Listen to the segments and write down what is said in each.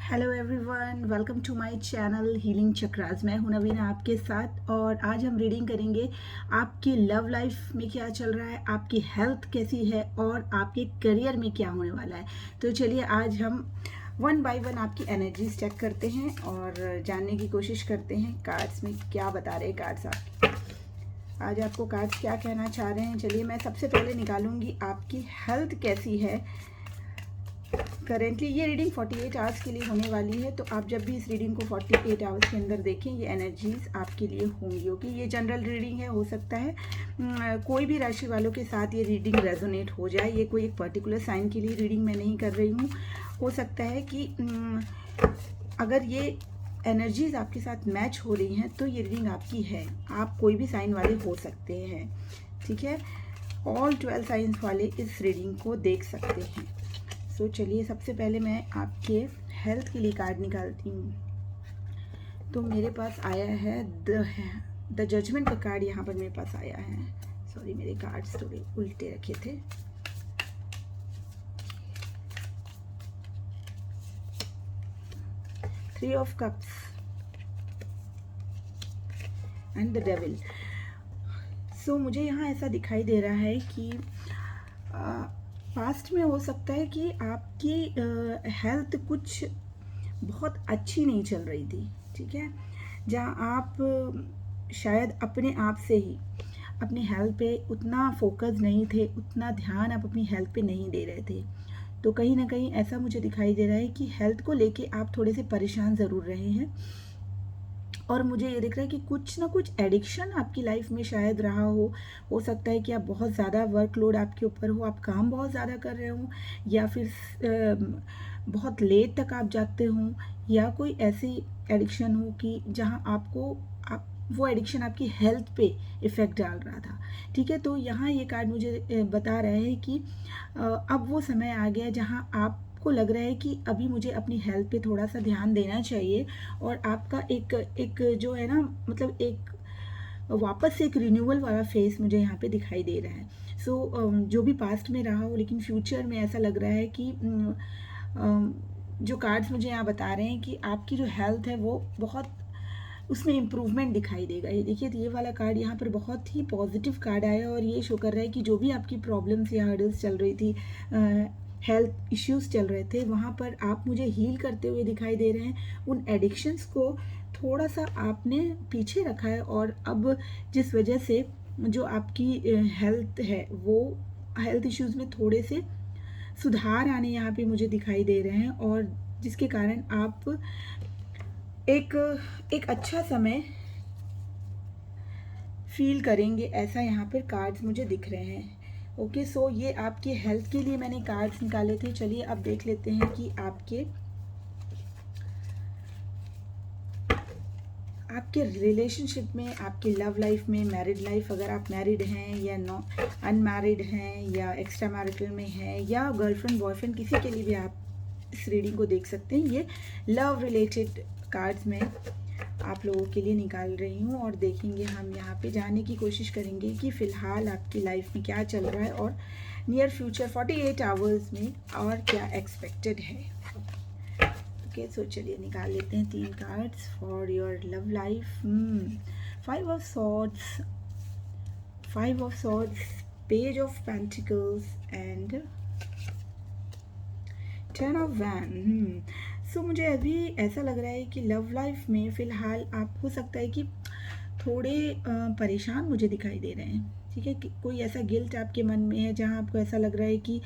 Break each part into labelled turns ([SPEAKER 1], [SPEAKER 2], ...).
[SPEAKER 1] Hello everyone, welcome to my channel healing chakras. मैं हूं नवीना आपके साथ और आज हम रीडिंग करेंगे आपकी लव लाइफ में क्या चल रहा है, आपकी हेल्थ कैसी है और आपके करियर में क्या होने वाला है। तो चलिए आज हम वन बाय वन आपकी एनर्जीज चेक करते हैं और जानने की कोशिश करते हैं कार्ड्स में क्या बता रहे हैं कार्ड्स आपके। आज आपको कार्ड्स क्या कहना चाह रहे हैं। चलिए मैं सबसे पहले निकालूंगी आपकी हेल्थ कैसी है करेंटली। ये रीडिंग 48 आवर्स के लिए होने वाली है, तो आप जब भी इस रीडिंग को 48 आवर्स के अंदर देखें ये एनर्जीज आपके लिए होंगी। ओके, ये जनरल रीडिंग है, हो सकता है कोई भी राशि वालों के साथ ये रीडिंग रेजोनेट हो जाए। ये कोई एक पर्टिकुलर साइन के लिए रीडिंग मैं नहीं कर रही हूँ। हो सकता है कि अगर ये एनर्जीज आपके साथ मैच हो रही हैं तो ये रीडिंग आपकी है। आप कोई भी साइन वाले हो सकते हैं, ठीक है। ऑल 12 साइंस वाले इस रीडिंग को देख सकते हैं। सो चलिए सबसे पहले मैं आपके हेल्थ के लिए कार्ड निकालती हूँ। तो मेरे पास आया है द जजमेंट का कार्ड। यहाँ पर मेरे पास आया है, सॉरी मेरे कार्ड्स थोड़े उल्टे रखे थे। Three of cups and the devil. So मुझे यहाँ ऐसा दिखाई दे रहा है कि पास्ट में हो सकता है कि आपकी हेल्थ कुछ बहुत अच्छी नहीं चल रही थी, ठीक है। जहाँ आप शायद अपने आप से ही अपनी हेल्थ पे उतना फोकस नहीं थे, उतना ध्यान आप अपनी हेल्थ पे नहीं दे रहे थे। तो कहीं ना कहीं ऐसा मुझे दिखाई दे रहा है कि हेल्थ को लेके आप थोड़े से परेशान ज़रूर रहे हैं। और मुझे ये दिख रहा है कि कुछ ना कुछ एडिक्शन आपकी लाइफ में शायद रहा हो सकता है कि आप बहुत ज़्यादा वर्कलोड आपके ऊपर हो, आप काम बहुत ज़्यादा कर रहे हो, या फिर बहुत लेट तक आप जागते हो, या कोई ऐसी एडिक्शन हो कि जहाँ वो एडिक्शन आपकी हेल्थ पे इफ़ेक्ट डाल रहा था, ठीक है। तो यहाँ ये कार्ड मुझे बता रहा है कि अब वो समय आ गया जहाँ आपको लग रहा है कि अभी मुझे अपनी हेल्थ पे थोड़ा सा ध्यान देना चाहिए। और आपका एक जो है ना, मतलब एक वापस से एक रिन्यूअल वाला फेस मुझे यहाँ पे दिखाई दे रहा है। जो भी पास्ट में रहा हो, लेकिन फ्यूचर में ऐसा लग रहा है कि जो कार्ड्स मुझे यहाँ बता रहे हैं कि आपकी जो हेल्थ है वो बहुत उसमें इम्प्रूवमेंट दिखाई देगा। ये देखिए, ये वाला कार्ड यहाँ पर बहुत ही पॉजिटिव कार्ड आया और ये शो कर रहा है कि जो भी आपकी प्रॉब्लम्स या हर्डल्स चल रही थी, हेल्थ इश्यूज चल रहे थे, वहाँ पर आप मुझे हील करते हुए दिखाई दे रहे हैं। उन एडिक्शंस को थोड़ा सा आपने पीछे रखा है और अब जिस वजह से जो आपकी हेल्थ है वो हेल्थ इश्यूज में थोड़े से सुधार आने यहाँ पे मुझे दिखाई दे रहे हैं, और जिसके कारण आप एक एक अच्छा समय फील करेंगे, ऐसा यहाँ पर कार्ड्स मुझे दिख रहे हैं। ओके, सो ये आपके हेल्थ के लिए मैंने कार्ड्स निकाले थे। चलिए अब देख लेते हैं कि आपके रिलेशनशिप में, आपकी लव लाइफ में, मैरिड लाइफ, अगर आप मैरिड हैं या अनमैरिड हैं या एक्स्ट्रा मैरिटल में हैं या गर्लफ्रेंड बॉयफ्रेंड, किसी के लिए भी आप इस रीडिंग को देख सकते हैं। ये लव रिलेटेड कार्ड्स में आप लोगों के लिए निकाल रही हूँ और देखेंगे हम यहाँ पे जानने की कोशिश करेंगे कि फ़िलहाल आपकी लाइफ में क्या चल रहा है और नियर फ्यूचर 48 आवर्स में और क्या एक्सपेक्टेड है। ओके, सो चलिए निकाल लेते हैं 3 cards for your love life. 5 of swords, 5 of swords, page of pentacles and 10 of वैन। सो मुझे अभी ऐसा लग रहा है कि लव लाइफ में फ़िलहाल आप हो सकता है कि थोड़े परेशान मुझे दिखाई दे रहे हैं, ठीक है। कि कोई ऐसा गिल्ट आपके मन में है जहाँ आपको ऐसा लग रहा है कि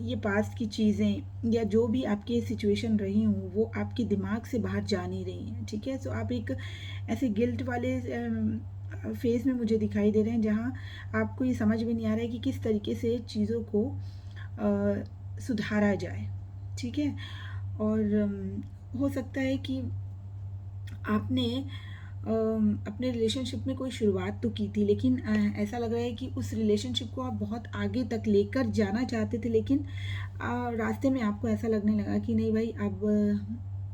[SPEAKER 1] ये पास्ट की चीज़ें या जो भी आपकी सिचुएशन रही हूँ वो आपके दिमाग से बाहर जा नहीं रही हैं, ठीक है। सो आप एक ऐसे गिल्ट वाले फेज़ में मुझे दिखाई दे रहे हैं जहाँ आपको ये समझ में नहीं आ रहा है कि किस तरीके से चीज़ों को सुधारा जाए, ठीक है। और हो सकता है कि आपने अपने रिलेशनशिप में कोई शुरुआत तो की थी, लेकिन ऐसा लग रहा है कि उस रिलेशनशिप को आप बहुत आगे तक लेकर जाना चाहते थे, लेकिन रास्ते में आपको ऐसा लगने लगा कि नहीं भाई, अब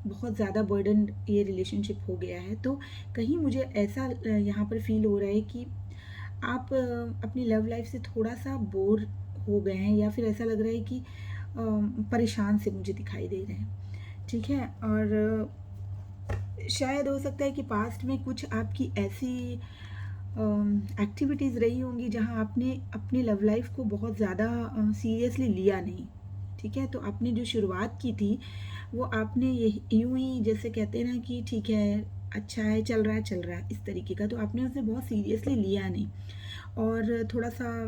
[SPEAKER 1] बहुत ज़्यादा बर्डन ये रिलेशनशिप हो गया है। तो कहीं मुझे ऐसा यहाँ पर फील हो रहा है कि आप अपनी लव लाइफ से थोड़ा सा बोर हो गए हैं, या फिर ऐसा लग रहा है कि परेशान से मुझे दिखाई दे रहे हैं, ठीक है। और शायद हो सकता है कि पास्ट में कुछ आपकी ऐसी एक्टिविटीज़ रही होंगी जहाँ आपने अपनी लव लाइफ को बहुत ज़्यादा सीरियसली लिया नहीं। ठीक है, तो आपने जो शुरुआत की थी वो आपने ये यूं ही, जैसे कहते हैं ना कि ठीक है, अच्छा है, चल रहा है इस तरीके का, तो आपने उसे बहुत सीरियसली लिया नहीं। और थोड़ा सा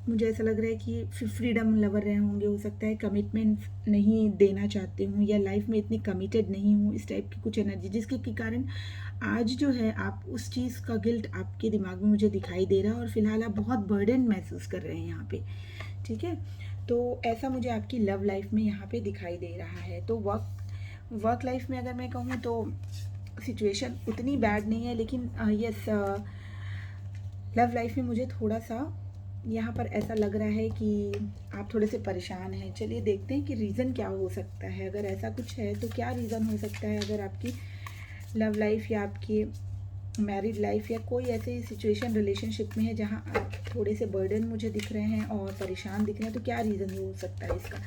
[SPEAKER 1] मुझे ऐसा लग रहा है कि फ्रीडम लवर रहे होंगे, हो सकता है कमिटमेंट नहीं देना चाहते हूँ या लाइफ में इतनी कमिटेड नहीं हूँ, इस टाइप की कुछ एनर्जी जिसके के कारण आज जो है आप उस चीज़ का गिल्ट आपके दिमाग में मुझे दिखाई दे रहा है और फिलहाल आप बहुत बर्डन महसूस कर रहे हैं यहाँ पे। ठीक है, तो ऐसा मुझे आपकी लव लाइफ में यहाँ पे दिखाई दे रहा है। तो वर्क लाइफ में अगर मैं कहूँ तो सिचुएशन उतनी बैड नहीं है, लेकिन यस, लव लाइफ में मुझे थोड़ा सा यहाँ पर ऐसा लग रहा है कि आप थोड़े से परेशान हैं। चलिए देखते हैं कि रीज़न क्या हो सकता है। अगर ऐसा कुछ है तो क्या रीज़न हो सकता है। अगर आपकी लव लाइफ या आपकी मैरिड लाइफ या कोई ऐसी सिचुएशन रिलेशनशिप में है जहाँ आप थोड़े से बर्डन मुझे दिख रहे हैं और परेशान दिख रहे हैं, तो क्या रीज़न हो सकता है इसका।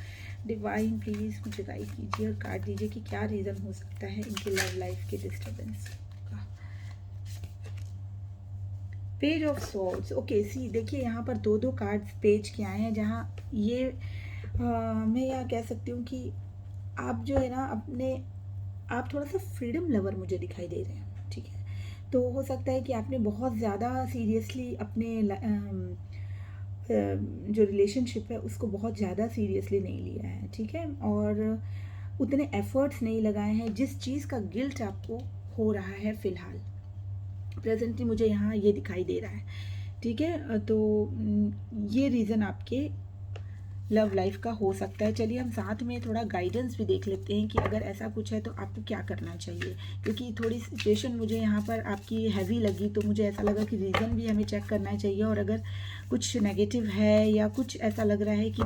[SPEAKER 1] डिवाइन प्लीज़ मुझे गाइड कीजिए और कार्ड दीजिए कि क्या रीज़न हो सकता है इनकी लव लाइफ के डिस्टर्बेंस का। पेज ऑफ सॉर्ड्स, ओके, सी देखिए यहाँ पर दो कार्ड्स पेज के आए हैं, जहाँ ये मैं यह कह सकती हूँ कि आप जो है ना आप थोड़ा सा फ्रीडम लवर मुझे दिखाई दे रहे हैं। ठीक है, तो हो सकता है कि आपने बहुत ज़्यादा सीरियसली अपने जो रिलेशनशिप है उसको बहुत ज़्यादा सीरियसली नहीं लिया है। ठीक है, और उतने एफर्ट्स नहीं लगाए हैं जिस चीज़ का गिल्ट आपको हो रहा है फ़िलहाल प्रेजेंटली, मुझे यहाँ ये दिखाई दे रहा है। ठीक है, तो ये रीज़न आपके लव लाइफ का हो सकता है। चलिए हम साथ में थोड़ा गाइडेंस भी देख लेते हैं कि अगर ऐसा कुछ है तो आपको क्या करना चाहिए, क्योंकि थोड़ी सिचुएशन मुझे यहाँ पर आपकी हैवी लगी, तो मुझे ऐसा लगा कि रीज़न भी हमें चेक करना चाहिए। और अगर कुछ नेगेटिव है या कुछ ऐसा लग रहा है कि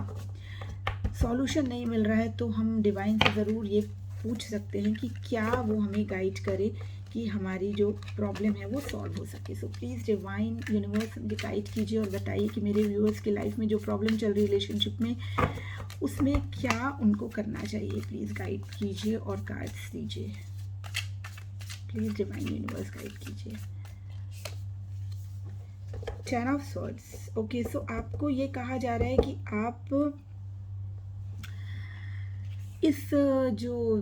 [SPEAKER 1] सॉल्यूशन नहीं मिल रहा है, तो हम डिवाइन से ज़रूर ये पूछ सकते हैं कि क्या वो हमें गाइड करे कि हमारी जो प्रॉब्लम है वो सॉल्व हो सके। सो प्लीज़ डिवाइन यूनिवर्स मुझे गाइड कीजिए और बताइए कि मेरे व्यूअर्स की लाइफ में जो प्रॉब्लम चल रही है रिलेशनशिप में, उसमें क्या उनको करना चाहिए। प्लीज़ गाइड कीजिए और कार्ड्स दीजिए। प्लीज़ डिवाइन यूनिवर्स गाइड कीजिए। 10 ऑफ सॉर्ड्स, ओके, सो आपको ये कहा जा रहा है कि आप इस जो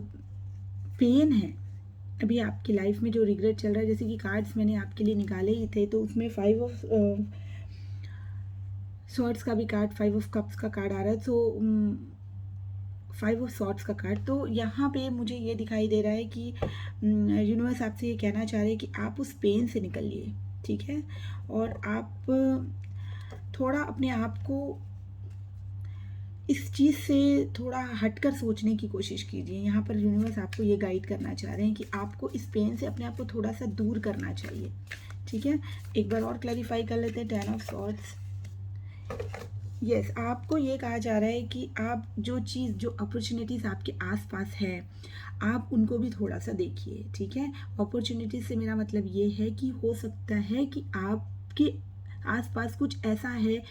[SPEAKER 1] पेन है अभी आपकी लाइफ में, जो रिग्रेट चल रहा है, जैसे कि कार्ड्स मैंने आपके लिए निकाले ही थे, तो उसमें 5 ऑफ सॉर्ड्स का भी कार्ड, 5 ऑफ कप्स का कार्ड आ रहा है, तो 5 ऑफ सॉर्ड्स का कार्ड। तो यहाँ पे मुझे ये दिखाई दे रहा है कि यूनिवर्स आपसे ये कहना चाह रहे हैं कि आप उस पेन से निकलिए। ठीक है, और आप थोड़ा अपने आप को इस चीज़ से थोड़ा हटकर सोचने की कोशिश कीजिए। यहाँ पर यूनिवर्स आपको ये गाइड करना चाह रहे हैं कि आपको इस पेन से अपने आप को थोड़ा सा दूर करना चाहिए। ठीक है, एक बार और क्लैरिफाई कर लेते हैं। 10 ऑफ सॉर्ड्स, यस, आपको ये कहा जा रहा है कि आप जो चीज़, जो अपॉर्चुनिटीज़ आपके आसपास है, आप उनको भी थोड़ा सा देखिए। ठीक है, अपॉर्चुनिटीज़ से मेरा मतलब ये है कि हो सकता है कि आपके आसपास कुछ ऐसा है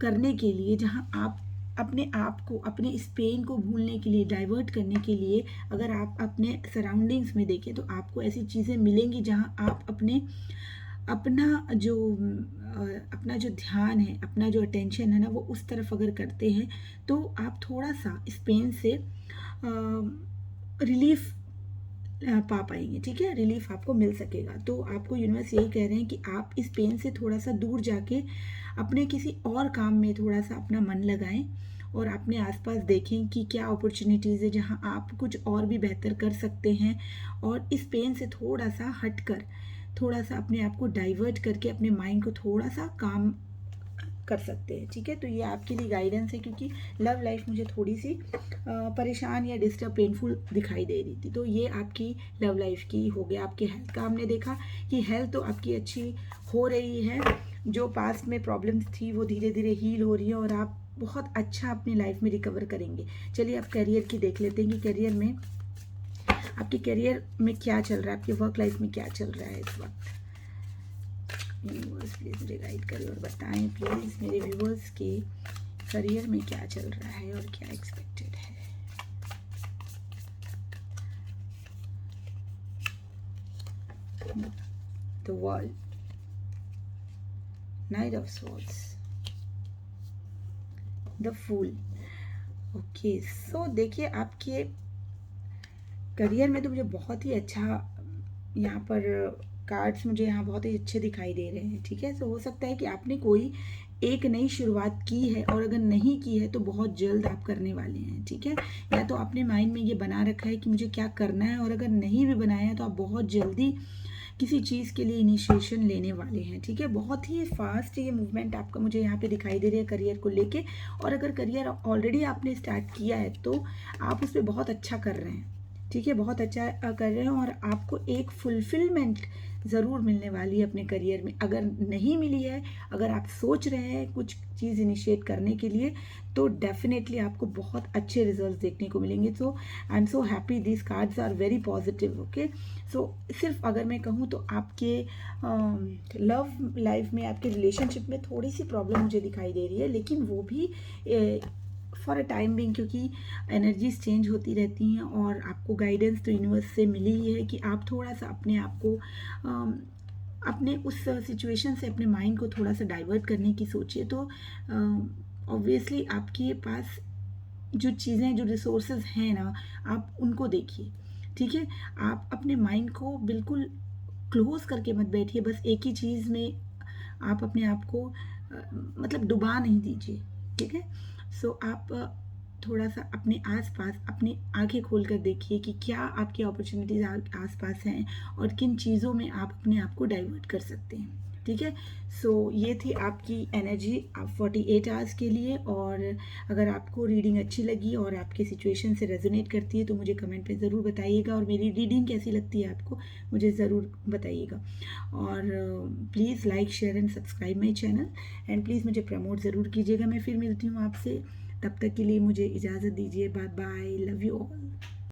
[SPEAKER 1] करने के लिए जहाँ आप अपने आप को, अपने इस पेन को भूलने के लिए, डाइवर्ट करने के लिए, अगर आप अपने सराउंडिंग्स में देखें तो आपको ऐसी चीज़ें मिलेंगी जहाँ आप अपना जो ध्यान है, अपना जो अटेंशन है ना, वो उस तरफ अगर करते हैं तो आप थोड़ा सा इस पेन से रिलीफ पा पाएंगे। ठीक है, रिलीफ आपको मिल सकेगा। तो आपको यूनिवर्स यही कह रहे हैं कि आप इस पेन से थोड़ा सा दूर जाके अपने किसी और काम में थोड़ा सा अपना मन लगाएं और अपने आसपास देखें कि क्या अपॉर्चुनिटीज़ है जहां आप कुछ और भी बेहतर कर सकते हैं, और इस पेन से थोड़ा सा हटकर, थोड़ा सा अपने आप को डाइवर्ट करके अपने माइंड को थोड़ा सा काम कर सकते हैं। ठीक है, तो ये आपके लिए गाइडेंस है, क्योंकि लव लाइफ मुझे थोड़ी सी परेशान या डिस्टर्ब, पेनफुल दिखाई दे रही थी। तो ये आपकी लव लाइफ की हो गया। आपके हेल्थ का हमने देखा कि हेल्थ तो आपकी अच्छी हो रही है, जो पास्ट में प्रॉब्लम्स थी वो धीरे धीरे हील हो रही है और आप बहुत अच्छा अपनी लाइफ में रिकवर करेंगे। चलिए अब करियर की देख लेते हैं कि करियर में, आपके करियर में क्या चल रहा है, आपके वर्क लाइफ में क्या चल रहा है इस वक्त। यूनिवर्स प्लीज़ मुझे गाइड करें और बताएं प्लीज़ मेरे व्यूवर्स के करियर में क्या चल रहा है और क्या एक्सपेक्टेड है। The world, knight of swords, the fool. Okay, so देखिए आपके करियर में तो मुझे बहुत ही अच्छा यहाँ पर कार्ड्स मुझे यहाँ बहुत ही अच्छे दिखाई दे रहे हैं, ठीक है। तो हो सकता है कि आपने कोई एक नई शुरुआत की है, और अगर नहीं की है तो बहुत जल्द आप करने वाले हैं, ठीक है। या तो आपने माइंड में ये बना रखा है कि मुझे क्या करना है, और अगर नहीं भी बनाया है तो आप बहुत जल्दी किसी चीज़ के लिए इनिशिएशन लेने वाले हैं, ठीक है। बहुत ही फास्ट ये मूवमेंट आपका मुझे यहाँ पे दिखाई दे रही है करियर को लेके। और अगर करियर ऑलरेडी आपने स्टार्ट किया है तो आप उस पर बहुत अच्छा कर रहे हैं, ठीक है, बहुत अच्छा कर रहे हैं। और आपको एक फुलफिलमेंट ज़रूर मिलने वाली है अपने करियर में। अगर नहीं मिली है, अगर आप सोच रहे हैं कुछ चीज़ इनिशिएट करने के लिए, तो डेफिनेटली आपको बहुत अच्छे रिजल्ट्स देखने को मिलेंगे। So I am so happy, this cards are very positive. Okay, so सिर्फ अगर मैं कहूँ तो आपके लव लाइफ में, आपके रिलेशनशिप में थोड़ी सी प्रॉब्लम मुझे दिखाई दे रही है, लेकिन वो भी फॉर अ टाइम बिंग, क्योंकि एनर्जीज चेंज होती रहती हैं। और आपको गाइडेंस तो यूनिवर्स से मिली ही है कि आप थोड़ा सा अपने आप को अपने उस सिचुएशन से अपने माइंड को थोड़ा सा डाइवर्ट करने की सोचिए। तो ऑब्वियसली आपके पास जो चीज़ें, जो रिसोर्सेज हैं ना, आप उनको देखिए, ठीक है। आप अपने माइंड को बिल्कुल क्लोज करके मत बैठिए, बस एक ही चीज़ में आप अपने आप को मतलब डुबा नहीं दीजिए, ठीक है। सो आप थोड़ा सा अपने आसपास अपनी आंखें खोल कर देखिए कि क्या आपकी अपॉर्चुनिटीज़ आसपास हैं, और किन चीज़ों में आप अपने आप को डाइवर्ट कर सकते हैं, ठीक है। सो ये थी आपकी एनर्जी आप 48 आवर्स के लिए। और अगर आपको रीडिंग अच्छी लगी और आपके सिचुएशन से रेजोनेट करती है तो मुझे कमेंट में ज़रूर बताइएगा, और मेरी रीडिंग कैसी लगती है आपको मुझे ज़रूर बताइएगा। और please like, share and subscribe my channel, and please मुझे प्रमोट ज़रूर कीजिएगा। मैं फिर मिलती हूँ आपसे, तब तक के लिए मुझे इजाज़त दीजिए। Bye bye, love you all.